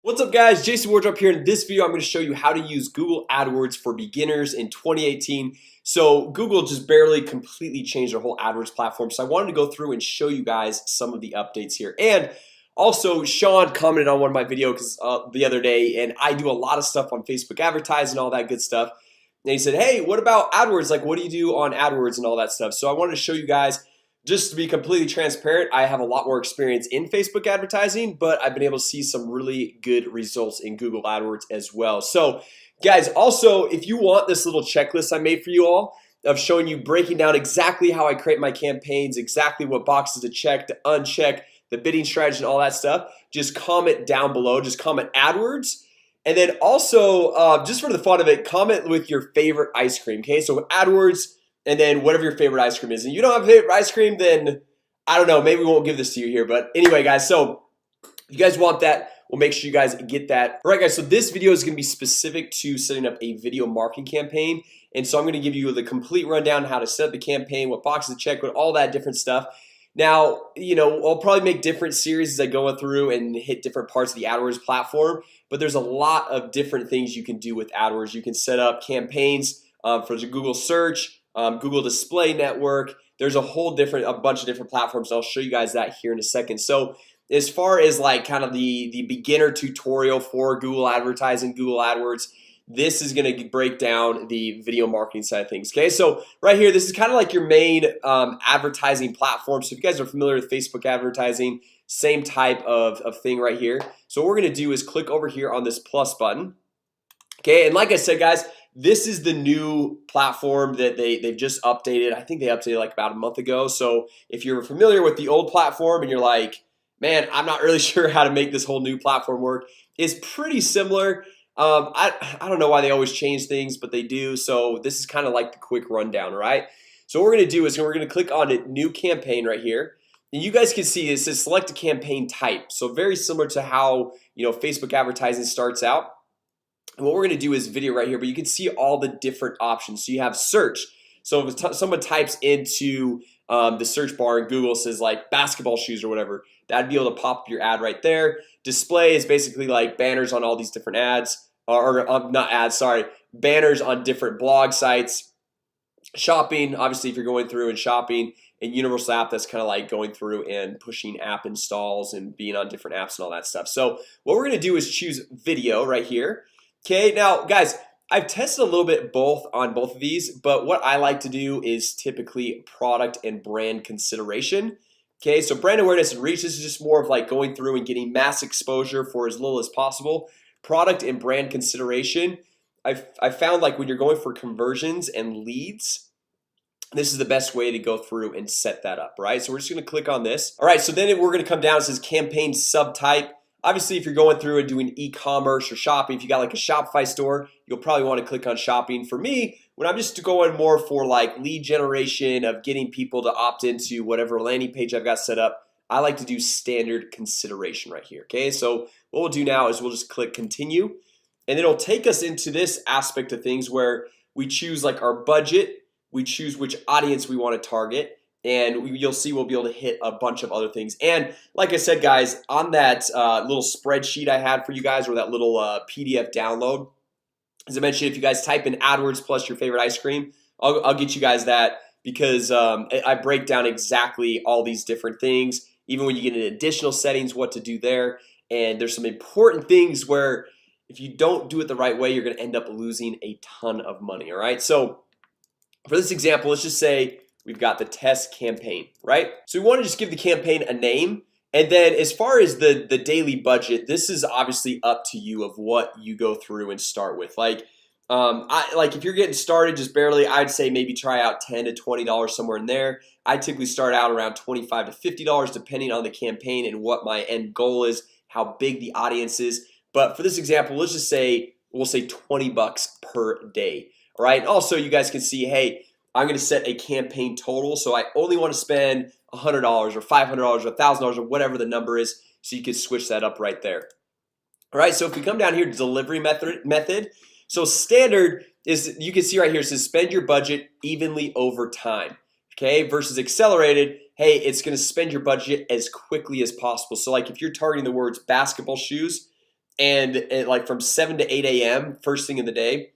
What's up guys, Jason Wardrop here. In this video I'm going to show you how to use Google AdWords for beginners in 2018. So Google just barely completely changed their whole AdWords platform, so I wanted to go through and show you guys some of the updates here. And also Sean commented on one of my videos the other day, and I do a lot of stuff on Facebook advertising and all that good stuff. And he said, hey, what about AdWords? Like, what do you do on AdWords and all that stuff? So I wanted to show you guys. Just to be completely transparent, I have a lot more experience in Facebook advertising, but I've been able to see some really good results in Google AdWords as well. So guys, also if you want this little checklist I made for you all of showing you, breaking down exactly how I create my campaigns, exactly what boxes to check, to uncheck, the bidding strategy and all that stuff, just comment down below. Just comment AdWords. And then also just for the fun of it, comment with your favorite ice cream. Okay, so AdWords and then whatever your favorite ice cream is. And you don't have a favorite ice cream, then I don't know, maybe we won't give this to you here. But anyway guys, so if you guys want that, we'll make sure you guys get that. All right guys, so this video is going to be specific to setting up a video marketing campaign. And so I'm going to give you the complete rundown, how to set up the campaign, what boxes to check, with all that different stuff. Now, you know, I'll probably make different series as I go through and hit different parts of the AdWords platform, but there's a lot of different things you can do with AdWords. You can set up campaigns for the Google search, Google Display Network. There's a bunch of different platforms. I'll show you guys that here in a second. So as far as like kind of the beginner tutorial for Google advertising, Google AdWords, this is going to break down the video marketing side of things. Okay, so right here, this is kind of like your main advertising platform. So if you guys are familiar with Facebook advertising, same type of thing right here. So what we're going to do is click over here on this plus button. Okay, and like I said guys, this is the new platform that they've just updated. I think they updated like about a month ago. So if you're familiar with the old platform and you're like, man, I'm not really sure how to make this whole new platform work, it's pretty similar. I don't know why they always change things, but they do. So this is kind of like the quick rundown, right? So what we're gonna do is we're gonna click on a new campaign right here. And you guys can see it says select a campaign type. So very similar to how, you know, Facebook advertising starts out. And what we're gonna do is video right here, but you can see all the different options. So you have search. So if someone types into the search bar in Google, says like basketball shoes or whatever, that'd be able to pop up your ad right there. Display is basically like banners on all these different ads, or not ads, sorry, banners on different blog sites. Shopping, obviously if you're going through and shopping. And universal app, that's kind of like going through and pushing app installs and being on different apps and all that stuff. So what we're gonna do is choose video right here. Okay, now guys, I've tested a little bit on both of these, but what I like to do is typically product and brand consideration. Okay, so brand awareness and reach, this is just more of like going through and getting mass exposure for as little as possible. Product and brand consideration, I found like when you're going for conversions and leads, this is the best way to go through and set that up, right? So we're just gonna click on this. All right, so then we're gonna come down, it says campaign subtype. Obviously if you're going through and doing e-commerce or shopping, if you got like a Shopify store, you'll probably want to click on shopping. For me, when I'm just going more for like lead generation of getting people to opt into whatever landing page I've got set up, I like to do standard consideration right here. Okay, so what we'll do now is we'll just click continue, and it'll take us into this aspect of things where we choose like our budget, we choose which audience we want to target, and you'll see we'll be able to hit a bunch of other things. And like I said guys, on that little spreadsheet I had for you guys, or that little PDF download, as I mentioned, if you guys type in AdWords plus your favorite ice cream, I'll get you guys that, because I break down exactly all these different things, even when you get into additional settings, what to do there. And there's some important things where if you don't do it the right way, you're gonna end up losing a ton of money. All right, so for this example, let's just say we've got the test campaign, right? So we want to just give the campaign a name. And then as far as the daily budget, this is obviously up to you of what you go through and start with. Like if you're getting started just barely, I'd say maybe try out $10 to $20 somewhere in there. I typically start out around $25 to $50 depending on the campaign and what my end goal is, how big the audience is. But for this example, let's just say we'll say 20 bucks per day. All right, and also you guys can see, hey, I'm gonna set a campaign total, so I only want to spend $100 or $500 or $1,000 or whatever the number is, so you can switch that up right there. All right, so if we come down here to delivery method, so standard is, you can see right here, it says spend your budget evenly over time. Okay, versus accelerated, hey, it's gonna spend your budget as quickly as possible. So like if you're targeting the words basketball shoes, and like from 7 to 8 a.m. first thing in the day,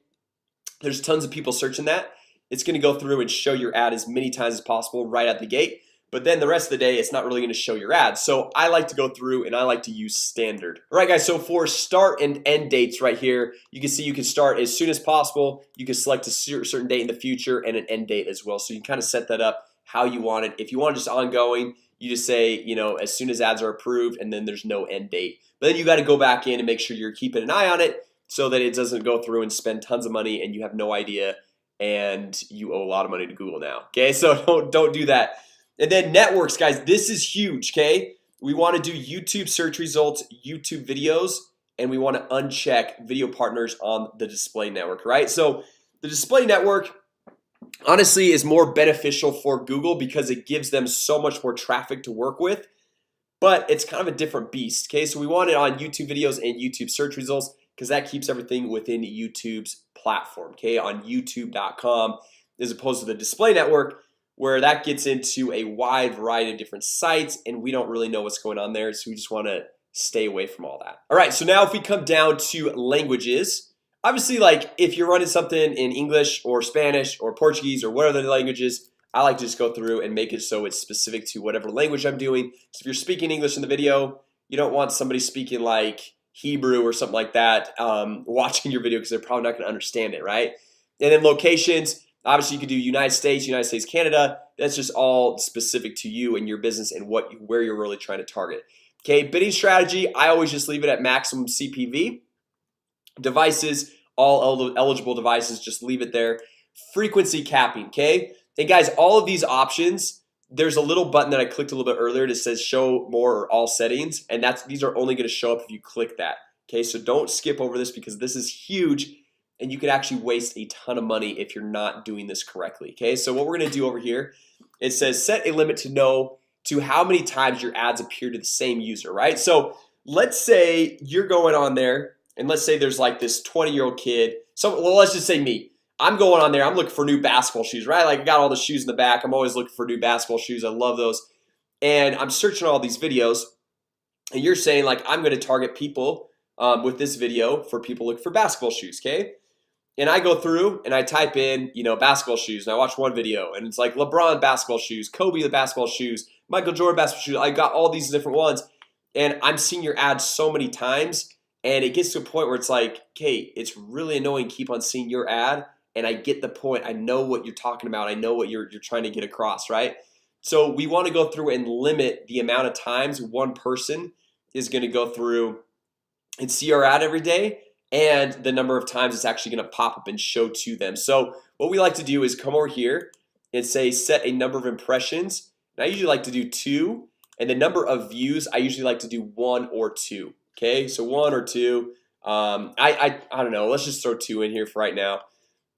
there's tons of people searching that. It's going to go through and show your ad as many times as possible right at the gate. But then the rest of the day, it's not really going to show your ad. So I like to go through and I like to use standard. All right, guys, so for start and end dates right here, you can see you can start as soon as possible. You can select a certain date in the future and an end date as well. So you can kind of set that up how you want it. If you want just ongoing, you just say, you know, as soon as ads are approved, and then there's no end date. But then you got to go back in and make sure you're keeping an eye on it so that it doesn't go through and spend tons of money and you have no idea and you owe a lot of money to Google now. Okay, so don't do that. And then networks, guys, this is huge. Okay, we want to do YouTube search results, YouTube videos, and we want to uncheck video partners on the display network, right? So the display network honestly is more beneficial for Google because it gives them so much more traffic to work with, but it's kind of a different beast. Okay, so we want it on YouTube videos and YouTube search results because that keeps everything within YouTube's platform, okay, on youtube.com, as opposed to the display network where that gets into a wide variety of different sites and we don't really know what's going on there. So we just want to stay away from all that. All right, so now if we come down to languages, obviously, like if you're running something in English or Spanish or Portuguese or whatever the languages, I like to just go through and make it so it's specific to whatever language I'm doing. So if you're speaking English in the video, you don't want somebody speaking like Hebrew or something like that watching your video because they're probably not going to understand it, right? And then locations, obviously you could do United States, Canada. That's just all specific to you and your business and where you're really trying to target. Okay, bidding strategy, I always just leave it at maximum CPV. Devices, all eligible devices, just leave it there. Frequency capping, okay? And guys, all of these options, there's a little button that I clicked a little bit earlier that says show more or all settings, and these are only going to show up if you click that. Okay, so don't skip over this because this is huge and you could actually waste a ton of money if you're not doing this correctly. Okay, so what we're going to do over here, it says set a limit to how many times your ads appear to the same user, right? So let's say you're going on there and let's say there's like this 20-year-old kid. So well, let's just say me. I'm going on there, I'm looking for new basketball shoes, right? Like I got all the shoes in the back. I'm always looking for new basketball shoes. I love those. And I'm searching all these videos and you're saying like I'm gonna target people with this video for people looking for basketball shoes, okay? And I go through and I type in, you know, basketball shoes and I watch one video and it's like LeBron basketball shoes, Kobe the basketball shoes, Michael Jordan basketball shoes. I got all these different ones and I'm seeing your ads so many times and it gets to a point where it's like, okay, it's really annoying keep on seeing your ad. And I get the point. I know what you're talking about. I know what you're trying to get across, right? So we want to go through and limit the amount of times one person is going to go through and see our ad every day and the number of times it's actually going to pop up and show to them. So what we like to do is come over here and say set a number of impressions. And I usually like to do 2, and the number of views I usually like to do 1 or 2. Okay, so 1 or 2. I don't know. Let's just throw 2 in here for right now.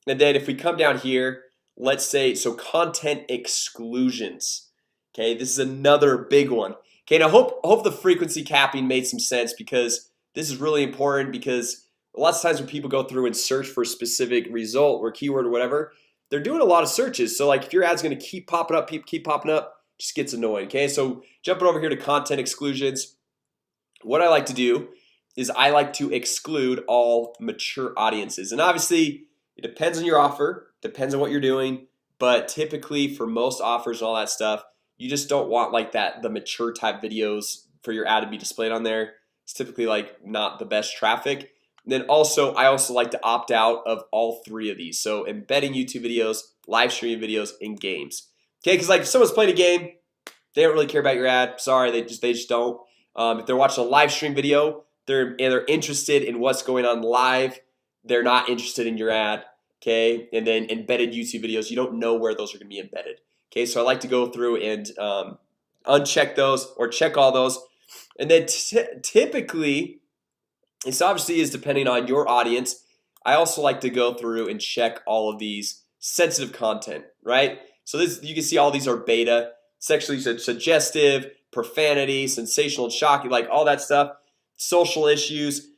And then if we come down here, let's say so content exclusions. Okay, this is another big one. Okay, and I hope the frequency capping made some sense because this is really important because lots of times when people go through and search for a specific result or keyword or whatever, they're doing a lot of searches. So like if your ad's going to keep popping up, just gets annoying. Okay, so jumping over here to content exclusions, what I like to do is I like to exclude all mature audiences, and obviously it depends on your offer, depends on what you're doing, but typically for most offers and all that stuff, you just don't want like the mature type videos for your ad to be displayed on there. It's typically like not the best traffic. And then also I also like to opt out of all 3 of these. So embedding YouTube videos, live streaming videos, and games. Okay, because like if someone's playing a game, they don't really care about your ad. Sorry, they just don't. If they're watching a live stream video, they're interested in what's going on live. They're not interested in your ad. Okay, and then embedded YouTube videos, you don't know where those are going to be embedded. Okay, so I like to go through and uncheck those or check all those. And then typically, this obviously is depending on your audience. I also like to go through and check all of these sensitive content, right? So this, you can see all these are beta, sexually suggestive, profanity, sensational and shocking, like all that stuff, social issues.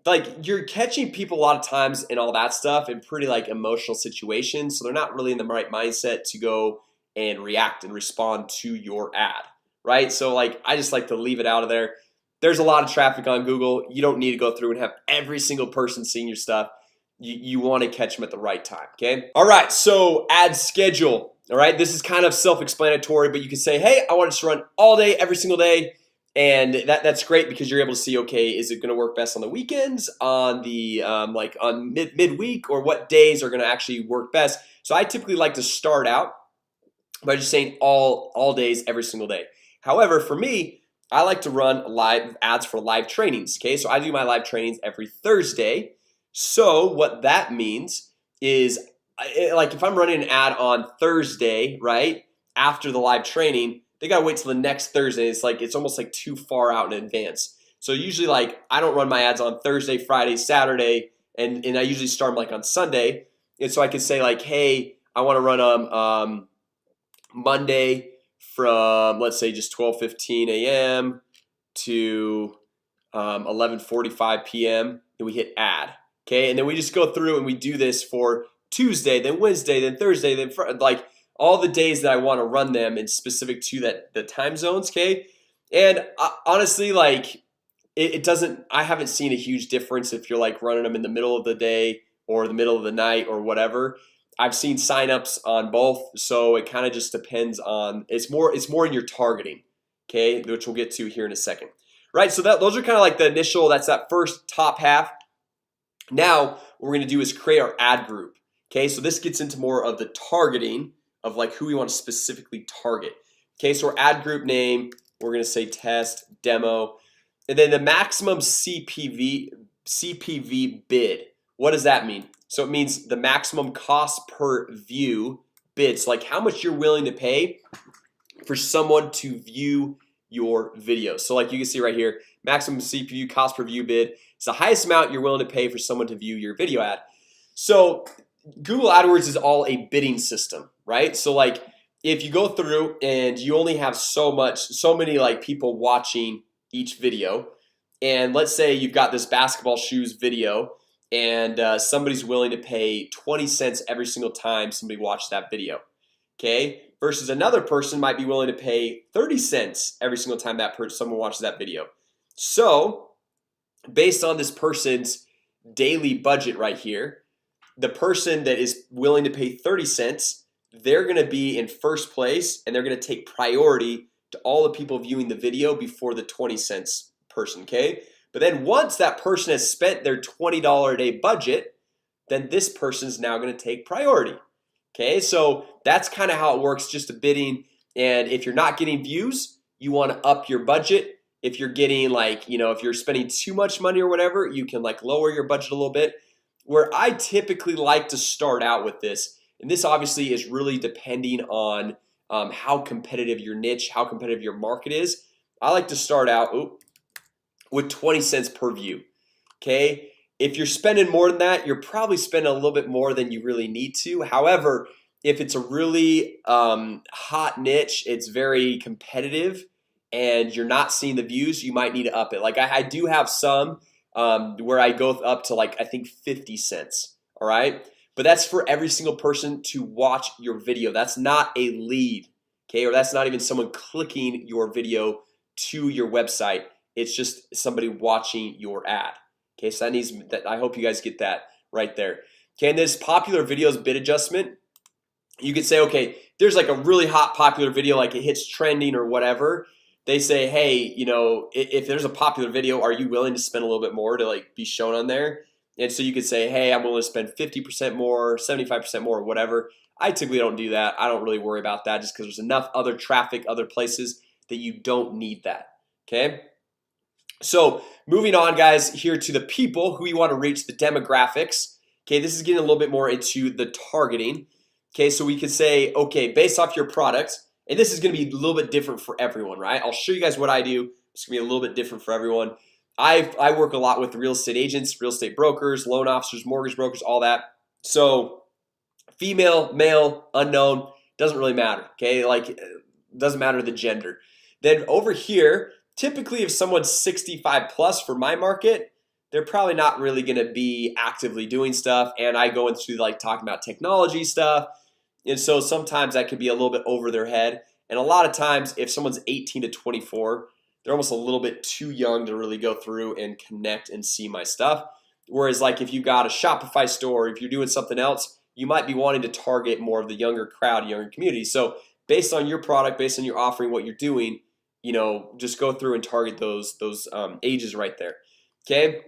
Like you're catching people a lot of times and all that stuff in pretty like emotional situations, so they're not really in the right mindset to go and react and respond to your ad, right? So like I just like to leave it out of there. there's a lot of traffic on Google. You don't need to go through and have every single person seeing your stuff. You want to catch them at the right time. Okay. All right, so ad schedule. All right, this is kind of self-explanatory, but you can say, hey, I want it to run all day every single day. And that's great because you're able to see, okay, is it going to work best on the weekends, on the like on midweek, or what days are going to actually work best? So I typically like to start out by just saying all days every single day. However, for me, I like to run live ads for live trainings. Okay, so I do my live trainings every Thursday. So what that means is like if I'm running an ad on Thursday, right after the live training, they gotta wait till the next Thursday. It's almost like too far out in advance. So usually like I don't run my ads on Thursday, Friday, Saturday, and I usually start them like on Sunday. And so I could say like, hey, I want to run them Monday from, let's say, just 12:15 a.m. to 11:45 p.m. and we hit add. Okay, and then we just go through and we do this for Tuesday, then Wednesday, then Thursday, then like all the days that I want to run them and specific to the time zones. Okay, and honestly, like it doesn't, I haven't seen a huge difference if you're like running them in the middle of the day or the middle of the night or whatever. I've seen signups on both, so it kind of just depends on, it's more in your targeting, okay, which we'll get to here in a second. Right, so those are kind of like the initial, that's that first top half. Now what we're gonna do is create our ad group. Okay, so this gets into more of the targeting of like who we want to specifically target. Okay, so our ad group name, we're gonna say test demo, and then the maximum CPV bid. What does that mean? So it means the maximum cost per view bids, like how much you're willing to pay for someone to view your video. So like you can see right here, maximum CPU cost per view bid is the highest amount you're willing to pay for someone to view your video ad. So Google AdWords is all a bidding system, right? So like if you go through and you only have so many like people watching each video, and let's say you've got this basketball shoes video and somebody's willing to pay 20 cents every single time somebody watched that video, okay, versus another person might be willing to pay 30 cents every single time someone watches that video. So based on this person's daily budget right here, the person that is willing to pay 30 cents, they're gonna be in first place and they're gonna take priority to all the people viewing the video before the 20 cents person, okay? But then once that person has spent their $20 a day budget, then this person's now gonna take priority. Okay, so that's kind of how it works, just a bidding. And if you're not getting views, you want to up your budget. If you're getting like, you know, if you're spending too much money or whatever, you can like lower your budget a little bit. Where I typically like to start out with this, and this obviously is really depending on how competitive your niche, how competitive your market is. I like to start out with 20 cents per view. Okay, if you're spending more than that, you're probably spending a little bit more than you really need to. However, if it's a really hot niche, it's very competitive and you're not seeing the views, you might need to up it. Like I do have some where I go up to like I think 50 cents. All right, but that's for every single person to watch your video. That's not a lead, okay, or that's not even someone clicking your video to your website. It's just somebody watching your ad. Okay, so I hope you guys get that right there. Okay, and this popular videos bid adjustment, you could say, okay, there's like a really hot popular video, like it hits trending or whatever. They say, hey, you know, if there's a popular video, are you willing to spend a little bit more to like be shown on there? And so you could say, hey, I'm willing to spend 50% more, 75% more, whatever. I typically don't do that. I don't really worry about that just because there's enough other traffic, other places that you don't need that. Okay, so moving on, guys, here to the people who you want to reach, the demographics. Okay, this is getting a little bit more into the targeting. Okay, so we could say, okay, based off your product, and this is going to be a little bit different for everyone, right? I'll show you guys what I do. It's going to be a little bit different for everyone. I work a lot with real estate agents, real estate brokers, loan officers, mortgage brokers, all that. So female, male, unknown, doesn't really matter. Okay, like it doesn't matter the gender. Then over here, typically if someone's 65 plus for my market, they're probably not really going to be actively doing stuff. And I go into like talking about technology stuff, and so sometimes that could be a little bit over their head. And a lot of times if someone's 18 to 24, they're almost a little bit too young to really go through and connect and see my stuff. Whereas like if you've got a Shopify store, if you're doing something else, you might be wanting to target more of the younger crowd, younger community. So based on your product, based on your offering, what you're doing, just go through and target those ages right there. Okay,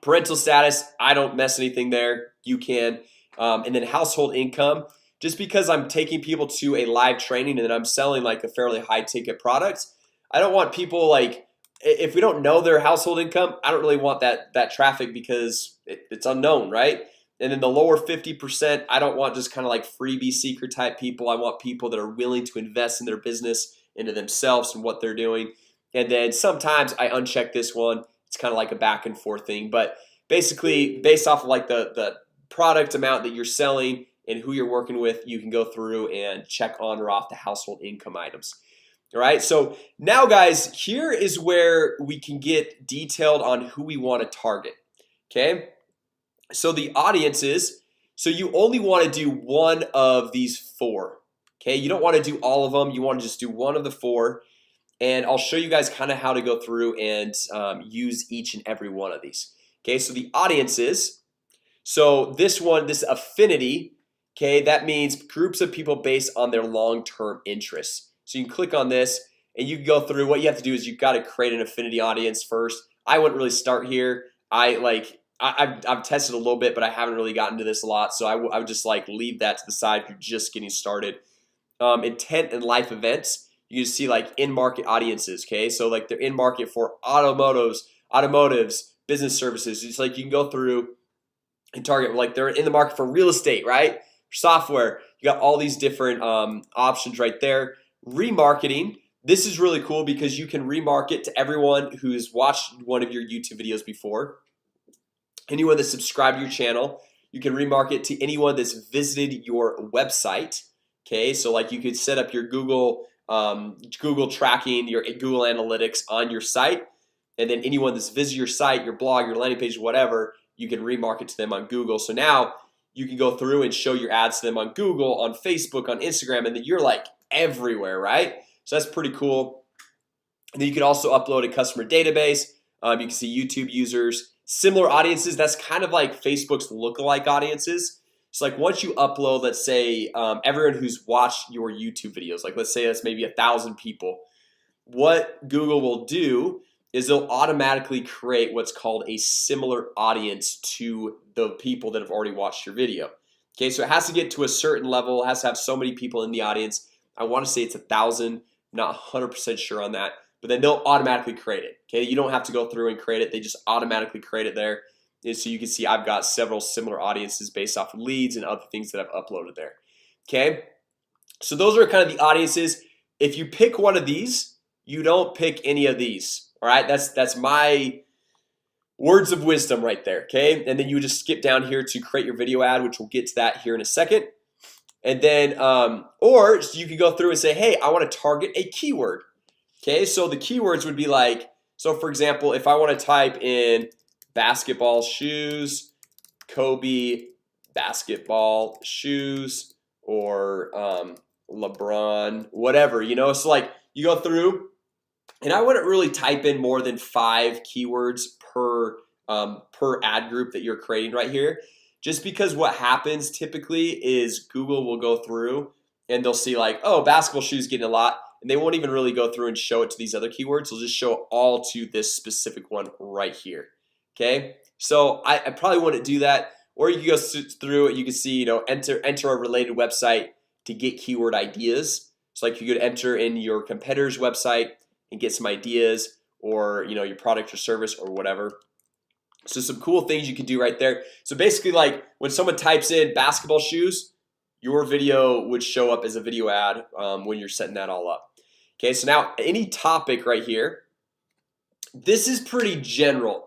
parental status, I don't mess anything there. You can. And then household income, just because I'm taking people to a live training and then I'm selling like a fairly high ticket product, I don't want people like, if we don't know their household income, I don't really want that traffic because it's unknown, right? And then the lower 50%, I don't want just kind of like freebie seeker type people. I want people that are willing to invest in their business, into themselves and what they're doing. And then sometimes I uncheck this one. It's kind of like a back and forth thing, but basically based off of like the product amount that you're selling and who you're working with, you can go through and check on or off the household income items. All right, so now guys, here is where we can get detailed on who we want to target. Okay, so the audiences, so you only want to do one of these four. Okay, you don't want to do all of them. You want to just do one of the four. And I'll show you guys kind of how to go through and use each and every one of these. Okay, so the audiences, so this one, this affinity, okay, that means groups of people based on their long-term interests. So you can click on this and you can go through. What you have to do is you've got to create an affinity audience first. I wouldn't really start here. I've tested a little bit, but I haven't really gotten to this a lot. So I would just like leave that to the side if you're just getting started. Intent and life events, you see like in-market audiences. Okay, so like they're in market for automotives, business services. It's like you can go through and target, like they're in the market for real estate, right? Software, you got all these different options right there. Remarketing, this is really cool because you can remarket to everyone who's watched one of your YouTube videos before. Anyone that's subscribed to your channel, you can remarket to anyone that's visited your website. Okay, so like you could set up your Google tracking, your Google Analytics on your site, and then anyone that's visited your site, your blog, your landing page, whatever, you can remarket to them on Google. So now you can go through and show your ads to them on Google, on Facebook, on Instagram, and then you're like everywhere, right? So that's pretty cool. And then you can also upload a customer database. You can see YouTube users, similar audiences. That's kind of like Facebook's lookalike audiences. So like once you upload, let's say everyone who's watched your YouTube videos, like let's say that's maybe 1,000 people, what Google will do is they'll automatically create what's called a similar audience to the people that have already watched your video. Okay, so it has to get to a certain level, it has to have so many people in the audience. I want to say it's 1,000, I'm not 100% sure on that, but then they'll automatically create it. Okay, you don't have to go through and create it, they just automatically create it there. And so you can see I've got several similar audiences based off of leads and other things that I've uploaded there. Okay, so those are kind of the audiences. If you pick one of these, you don't pick any of these. All right, that's my words of wisdom right there. Okay, and then you just skip down here to create your video ad, which we'll get to that here in a second. And then or you can go through and say, hey, I want to target a keyword. Okay, so the keywords would be like, so for example, if I want to type in basketball shoes, Kobe basketball shoes, or LeBron, whatever, so like you go through, and I wouldn't really type in more than 5 keywords per ad group that you're creating right here, just because what happens typically is Google will go through and they'll see like, oh, basketball shoes getting a lot, and they won't even really go through and show it to these other keywords. They'll just show all to this specific one right here. Okay, so I probably wouldn't do that. Or you can go through it, you can see, enter a related website to get keyword ideas. So like you could enter in your competitor's website and get some ideas, or your product or service or whatever. So some cool things you can do right there. So basically, like when someone types in basketball shoes, your video would show up as a video ad when you're setting that all up. Okay, so now any topic right here, this is pretty general.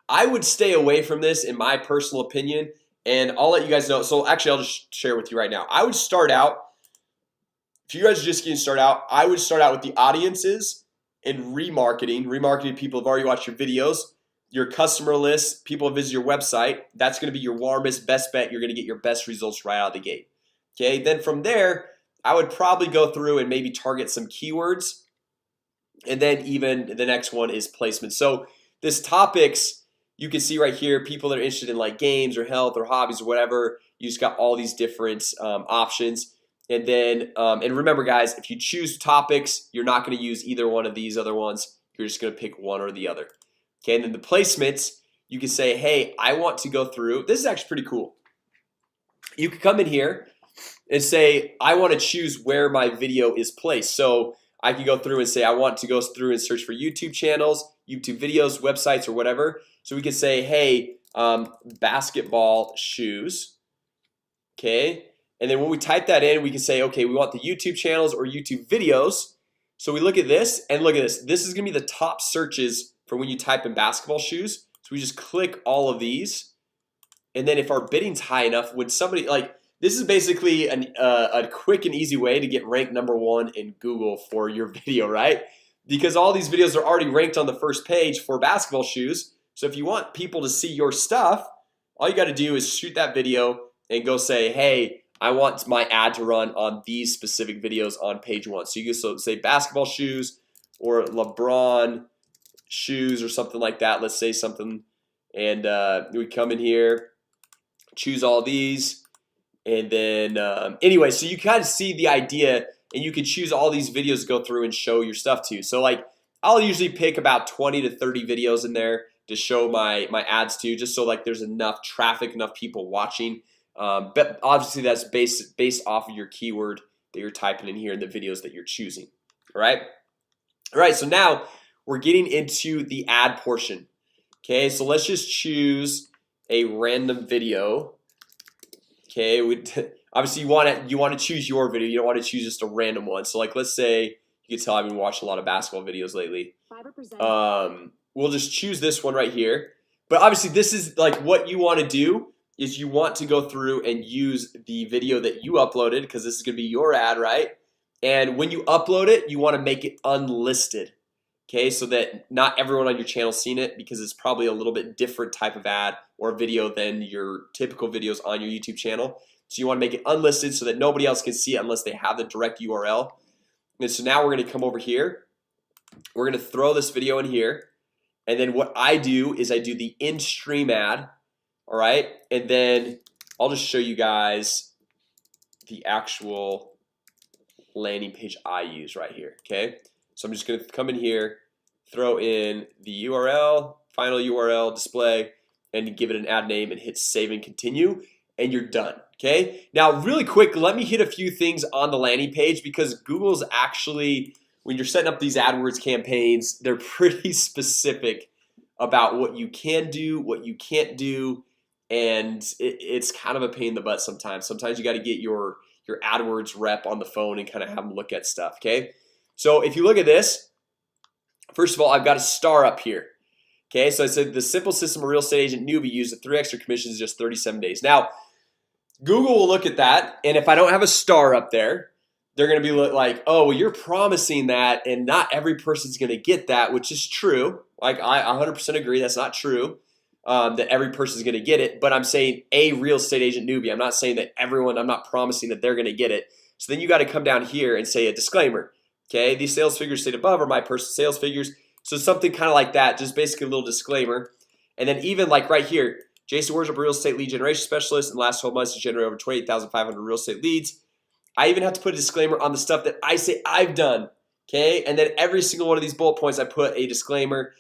I would stay away from this in my personal opinion, and I'll let you guys know. So actually I'll just share with you right now. I would start out, if you guys are just getting started out, I would start out with the audiences and remarketing people who've already watched your videos, your customer list, people who visit your website. That's going to be your warmest, best bet. You're going to get your best results right out of the gate. Okay, then from there I would probably go through and maybe target some keywords And then even the next one is placement. So this topics, you can see right here, people that are interested in like games or health or hobbies or whatever. You just got all these different options. And then and remember guys, if you choose topics, you're not going to use either one of these other ones. You're just going to pick one or the other. Okay, and then the placements, you can say, hey, I want to go through. This is actually pretty cool. You can come in here and say, I want to choose where my video is placed. So I can go through and say I want to go through and search for YouTube channels, YouTube videos, websites, or whatever. So we can say, hey, basketball shoes. Okay, and then when we type that in, we can say, okay, we want the YouTube channels or YouTube videos. So we look at this and look at this. This is gonna be the top searches for when you type in basketball shoes. So we just click all of these, and then if our bidding's high enough, when somebody like this is basically a quick and easy way to get ranked #1 in Google for your video, right? Because all these videos are already ranked on the first page for basketball shoes. So if you want people to see your stuff, all you got to do is shoot that video and go say, hey, I want my ad to run on these specific videos on page 1. So you can say basketball shoes or LeBron shoes or something like that. Let's say something, and we come in here, choose all these. And then anyway, so you kind of see the idea, and you can choose all these videos to go through and show your stuff to. So like I'll usually pick about 20 to 30 videos in there to show my ads to, just so like there's enough traffic, enough people watching. But obviously that's based off of your keyword that you're typing in here in the videos that you're choosing. All right, so now we're getting into the ad portion. Okay, so let's just choose a random video. Okay, obviously you want to choose your video. You don't want to choose just a random one. So like let's say you can tell I've been watching a lot of basketball videos lately. We'll just choose this one right here. But obviously this is like what you want to do is you want to go through and use the video that you uploaded, because this is gonna be your ad, right? And when you upload it, you want to make it unlisted. Okay, so that not everyone on your channel seen it, because it's probably a little bit different type of ad or video than your typical videos on your YouTube channel. So you want to make it unlisted so that nobody else can see it unless they have the direct URL. And so now we're going to come over here. We're going to throw this video in here, and then what I do is I do the in-stream ad. All right, and then I'll just show you guys the actual landing page I use right here. Okay, so I'm just gonna come in here, throw in the URL, final URL, display, and give it an ad name and hit save and continue, and you're done. Okay, now really quick, let me hit a few things on the landing page, because Google's actually, when you're setting up these AdWords campaigns, they're pretty specific about what you can do, what you can't do, and it's kind of a pain in the butt sometimes. Sometimes you got to get your AdWords rep on the phone and kind of have them look at stuff. Okay, so if you look at this, first of all, I've got a star up here. Okay, so I said the simple system a real estate agent newbie used at 3 extra commissions in just 37 days. Now Google will look at that, and if I don't have a star up there, they're gonna be like, oh, well, you're promising that, and not every person's gonna get that, which is true. Like I 100% agree, that's not true, that every person's gonna get it. But I'm saying a real estate agent newbie. I'm not saying that everyone, I'm not promising that they're gonna get it. So then you got to come down here and say a disclaimer. Okay, these sales figures stated above are my personal sales figures. So something kind of like that, just basically a little disclaimer. And then even like right here, Jason Worship, real estate lead generation specialist, in the last 12 months has generated over 28,500 real estate leads. I even have to put a disclaimer on the stuff that I say I've done. Okay, and then every single one of these bullet points I put a disclaimer,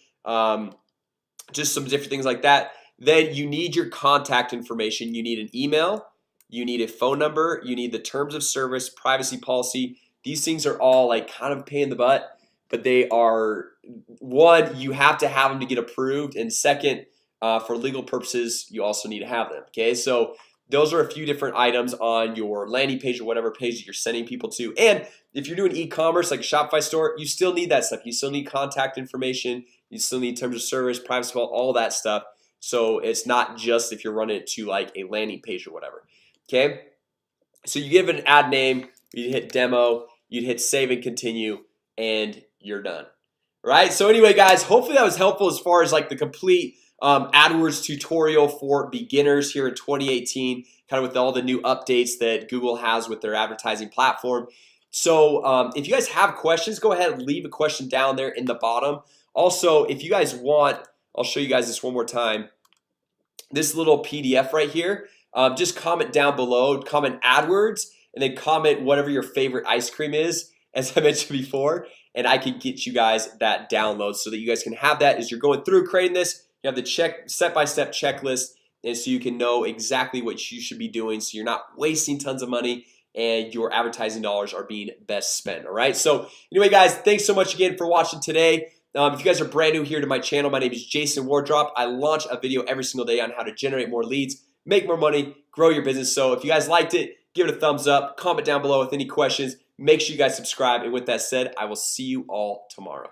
just some different things like that. Then you need your contact information. You need an email, you need a phone number, you need the terms of service, privacy policy. These things are all like kind of a pain in the butt, but they are, one, you have to have them to get approved, and second, for legal purposes, you also need to have them. Okay, so those are a few different items on your landing page or whatever page that you're sending people to. And if you're doing e-commerce like a Shopify store, you still need that stuff. You still need contact information, you still need terms of service, privacy policy, all that stuff. So it's not just if you're running it to like a landing page or whatever. Okay, so you give it an ad name, you hit demo, you'd hit save and continue, and you're done. Right, so anyway guys, hopefully that was helpful as far as like the complete AdWords tutorial for beginners here in 2018, kind of with all the new updates that Google has with their advertising platform. So if you guys have questions, go ahead and leave a question down there in the bottom. Also, if you guys want, I'll show you guys this one more time. This little PDF right here, just comment down below, comment AdWords, and then comment whatever your favorite ice cream is, as I mentioned before, and I can get you guys that download so that you guys can have that as you're going through creating this. You have the step-by-step checklist, and so you can know exactly what you should be doing, so you're not wasting tons of money and your advertising dollars are being best spent. All right, so anyway guys, thanks so much again for watching today. If you guys are brand new here to my channel, my name is Jason Wardrop. I launch a video every single day on how to generate more leads, make more money, grow your business. So if you guys liked it, give it a thumbs up, comment down below with any questions. Make sure you guys subscribe, and with that said, I will see you all tomorrow.